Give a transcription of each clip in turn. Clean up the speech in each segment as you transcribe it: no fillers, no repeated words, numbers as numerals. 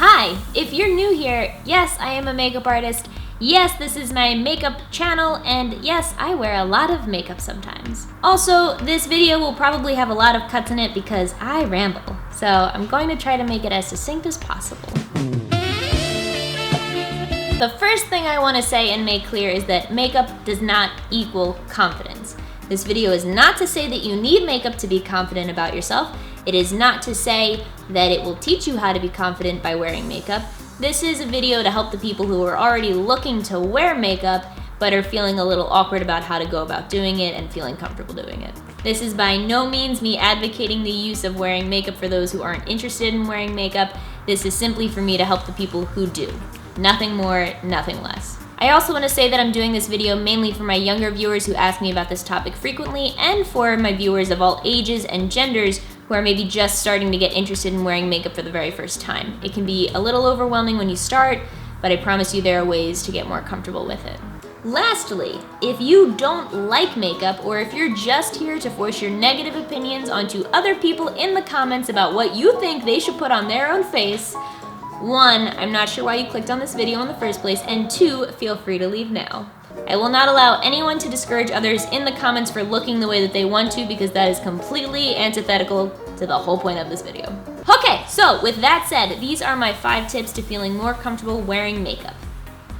Hi, if you're new here, yes, I am a makeup artist. Yes, this is my makeup channel, and yes, I wear a lot of makeup sometimes. Also, this video will probably have a lot of cuts in it because I ramble, so I'm going to try to make it as succinct as possible. The first thing I want to say and make clear is that makeup does not equal confidence. This video is not to say that you need makeup to be confident about yourself. It is not to say that it will teach you how to be confident by wearing makeup. This is a video to help the people who are already looking to wear makeup but are feeling a little awkward about how to go about doing it and feeling comfortable doing it. This is by no means me advocating the use of wearing makeup for those who aren't interested in wearing makeup. This is simply for me to help the people who do. Nothing more, nothing less. I also want to say that I'm doing this video mainly for my younger viewers who ask me about this topic frequently, and for my viewers of all ages and genders who are maybe just starting to get interested in wearing makeup for the very first time. It can be a little overwhelming when you start, but I promise you there are ways to get more comfortable with it. Lastly, if you don't like makeup, or if you're just here to force your negative opinions onto other people in the comments about what you think they should put on their own face, 1, I'm not sure why you clicked on this video in the first place, and 2, feel free to leave now. I will not allow anyone to discourage others in the comments for looking the way that they want to, because that is completely antithetical to the whole point of this video. Okay, so with that said, these are my 5 tips to feeling more comfortable wearing makeup,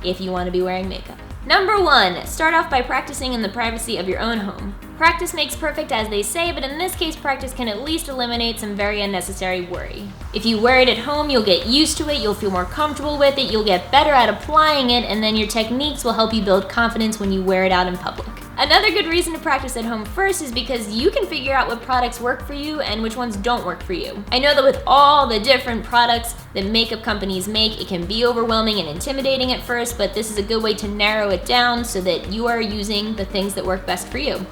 if you want to be wearing makeup. Number 1, start off by practicing in the privacy of your own home. Practice makes perfect, as they say, but in this case, practice can at least eliminate some very unnecessary worry. If you wear it at home, you'll get used to it, you'll feel more comfortable with it, you'll get better at applying it, and then your techniques will help you build confidence when you wear it out in public. Another good reason to practice at home first is because you can figure out what products work for you and which ones don't work for you. I know that with all the different products that makeup companies make, it can be overwhelming and intimidating at first, but this is a good way to narrow it down so that you are using the things that work best for you.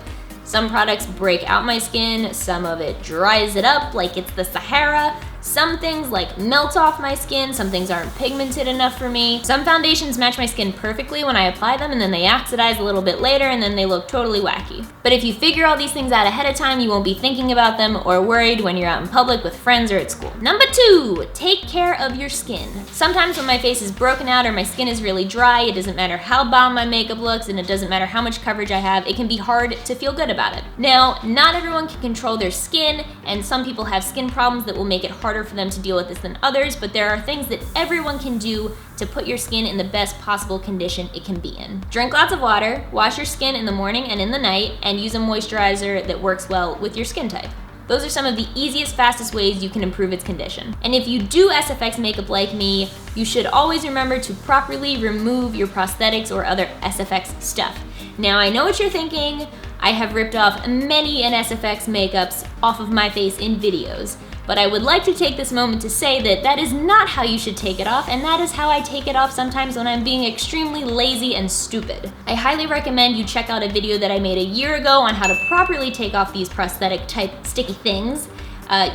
Some products break out my skin, some of it dries it up like it's the Sahara. Some things like melt off my skin, some things aren't pigmented enough for me. Some foundations match my skin perfectly when I apply them, and then they oxidize a little bit later, and then they look totally wacky. But if you figure all these things out ahead of time, you won't be thinking about them or worried when you're out in public with friends or at school. Number 2, take care of your skin. Sometimes when my face is broken out or my skin is really dry, it doesn't matter how bomb my makeup looks, and it doesn't matter how much coverage I have, it can be hard to feel good about it. Now, not everyone can control their skin, and some people have skin problems that will make it harder for them to deal with this than others, but there are things that everyone can do to put your skin in the best possible condition it can be in. Drink lots of water, wash your skin in the morning and in the night, and use a moisturizer that works well with your skin type. Those are some of the easiest, fastest ways you can improve its condition. And if you do SFX makeup like me, you should always remember to properly remove your prosthetics or other SFX stuff. Now, I know what you're thinking. I have ripped off many an SFX makeups off of my face in videos, but I would like to take this moment to say that that is not how you should take it off, and that is how I take it off sometimes when I'm being extremely lazy and stupid. I highly recommend you check out a video that I made a year ago on how to properly take off these prosthetic type sticky things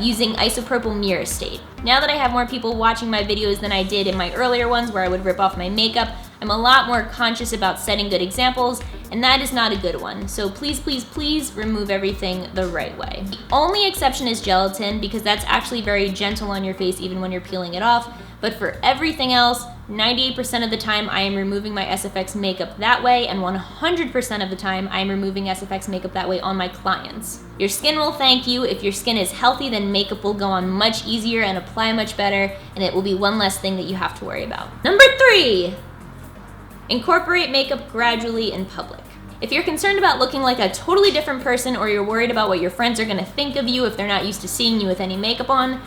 using isopropyl mirror state. Now that I have more people watching my videos than I did in my earlier ones where I would rip off my makeup, I'm a lot more conscious about setting good examples, and that is not a good one. So please, please, please remove everything the right way. The only exception is gelatin, because that's actually very gentle on your face even when you're peeling it off. But for everything else, 98% of the time I am removing my SFX makeup that way, and 100% of the time I am removing SFX makeup that way on my clients. Your skin will thank you. If your skin is healthy, then makeup will go on much easier and apply much better, and it will be one less thing that you have to worry about. Number 3, incorporate makeup gradually in public. If you're concerned about looking like a totally different person, or you're worried about what your friends are gonna think of you if they're not used to seeing you with any makeup on,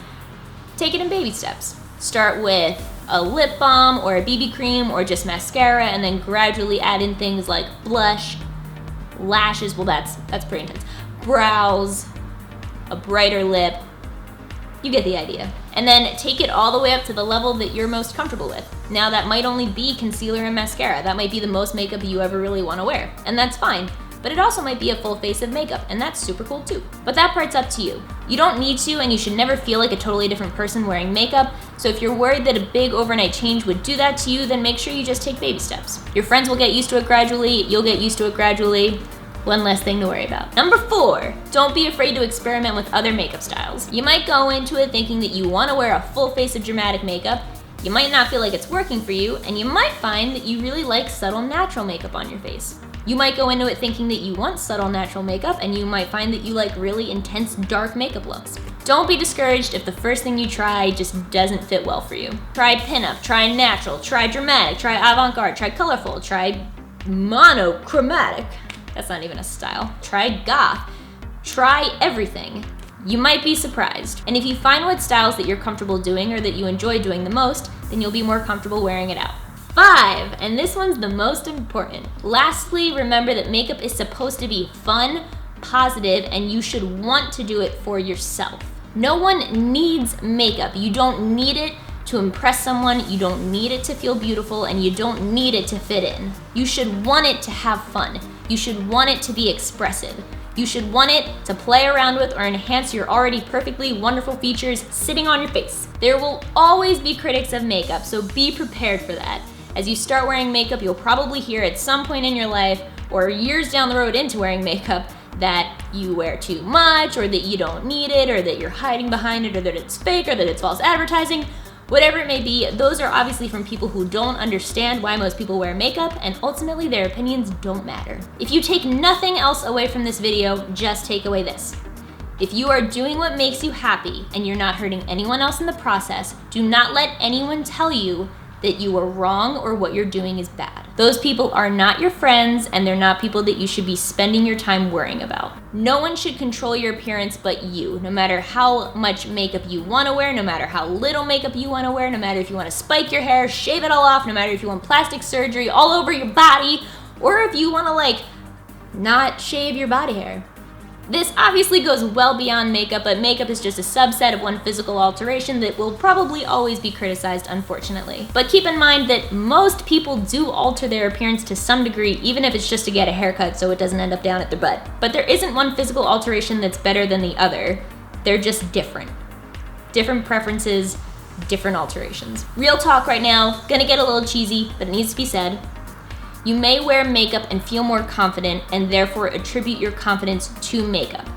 take it in baby steps. Start with a lip balm or a BB cream or just mascara, and then gradually add in things like blush, lashes, well that's pretty intense, brows, a brighter lip. You get the idea. And then take it all the way up to the level that you're most comfortable with. Now that might only be concealer and mascara. That might be the most makeup you ever really want to wear, and that's fine. But it also might be a full face of makeup, and that's super cool too. But that part's up to you. You don't need to, and you should never feel like a totally different person wearing makeup. So if you're worried that a big overnight change would do that to you, then make sure you just take baby steps. Your friends will get used to it gradually, you'll get used to it gradually. One less thing to worry about. Number 4, don't be afraid to experiment with other makeup styles. You might go into it thinking that you want to wear a full face of dramatic makeup, You might not feel like it's working for you, and you might find that you really like subtle natural makeup on your face. You might go into it thinking that you want subtle natural makeup, and you might find that you like really intense dark makeup looks. Don't be discouraged if the first thing you try just doesn't fit well for you. Try pinup, try natural, try dramatic, try avant-garde, try colorful, try monochromatic. That's not even a style. Try goth. Try everything. You might be surprised. And if you find what styles that you're comfortable doing or that you enjoy doing the most, then you'll be more comfortable wearing it out. 5, and this one's the most important. Lastly, remember that makeup is supposed to be fun, positive, and you should want to do it for yourself. No one needs makeup. You don't need it to impress someone, you don't need it to feel beautiful, and you don't need it to fit in. You should want it to have fun. You should want it to be expressive. You should want it to play around with or enhance your already perfectly wonderful features sitting on your face. There will always be critics of makeup, so be prepared for that. As you start wearing makeup, you'll probably hear at some point in your life, or years down the road into wearing makeup, that you wear too much, or that you don't need it, or that you're hiding behind it, or that it's fake, or that it's false advertising. Whatever it may be, those are obviously from people who don't understand why most people wear makeup, and ultimately their opinions don't matter. If you take nothing else away from this video, just take away this. If you are doing what makes you happy and you're not hurting anyone else in the process, do not let anyone tell you that you are wrong or what you're doing is bad. Those people are not your friends, and they're not people that you should be spending your time worrying about. No one should control your appearance but you, no matter how much makeup you want to wear, no matter how little makeup you want to wear, no matter if you want to spike your hair, shave it all off, no matter if you want plastic surgery all over your body, or if you want to like not shave your body hair. This obviously goes well beyond makeup, but makeup is just a subset of one physical alteration that will probably always be criticized, unfortunately. But keep in mind that most people do alter their appearance to some degree, even if it's just to get a haircut so it doesn't end up down at their butt. But there isn't one physical alteration that's better than the other. They're just different. Different preferences, different alterations. Real talk right now, gonna get a little cheesy, but it needs to be said. You may wear makeup and feel more confident and therefore attribute your confidence to makeup.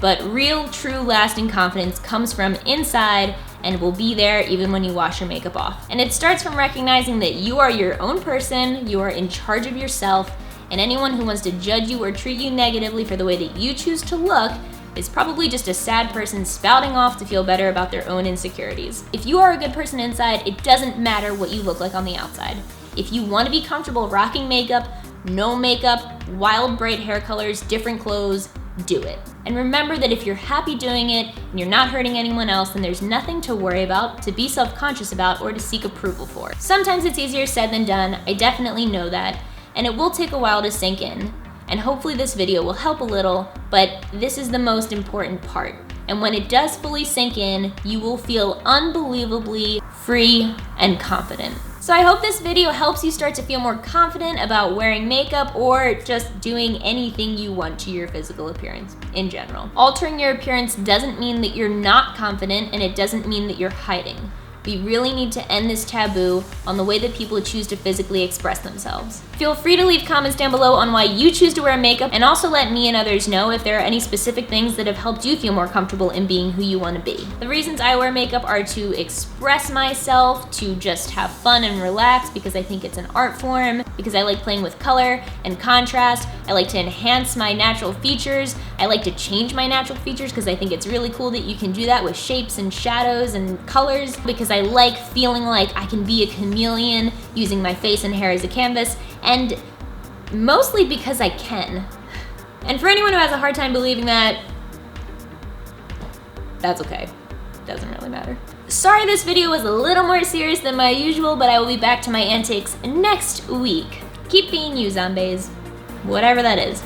But real, true, lasting confidence comes from inside and will be there even when you wash your makeup off. And it starts from recognizing that you are your own person, you are in charge of yourself, and anyone who wants to judge you or treat you negatively for the way that you choose to look is probably just a sad person spouting off to feel better about their own insecurities. If you are a good person inside, it doesn't matter what you look like on the outside. If you want to be comfortable rocking makeup, no makeup, wild bright hair colors, different clothes, do it. And remember that if you're happy doing it and you're not hurting anyone else, then there's nothing to worry about, to be self-conscious about, or to seek approval for. Sometimes it's easier said than done, I definitely know that, and it will take a while to sink in. And hopefully this video will help a little, but this is the most important part. And when it does fully sink in, you will feel unbelievably free and confident. So I hope this video helps you start to feel more confident about wearing makeup or just doing anything you want to your physical appearance in general. Altering your appearance doesn't mean that you're not confident, and it doesn't mean that you're hiding. We really need to end this taboo on the way that people choose to physically express themselves. Feel free to leave comments down below on why you choose to wear makeup, and also let me and others know if there are any specific things that have helped you feel more comfortable in being who you want to be. The reasons I wear makeup are to express myself, to just have fun and relax because I think it's an art form, because I like playing with color and contrast, I like to enhance my natural features, I like to change my natural features because I think it's really cool that you can do that with shapes and shadows and colors, because I like feeling like I can be a chameleon using my face and hair as a canvas, and mostly because I can. And for anyone who has a hard time believing that, that's okay. Doesn't really matter. Sorry this video was a little more serious than my usual, but I will be back to my antics next week. Keep being you, zombies. Whatever that is.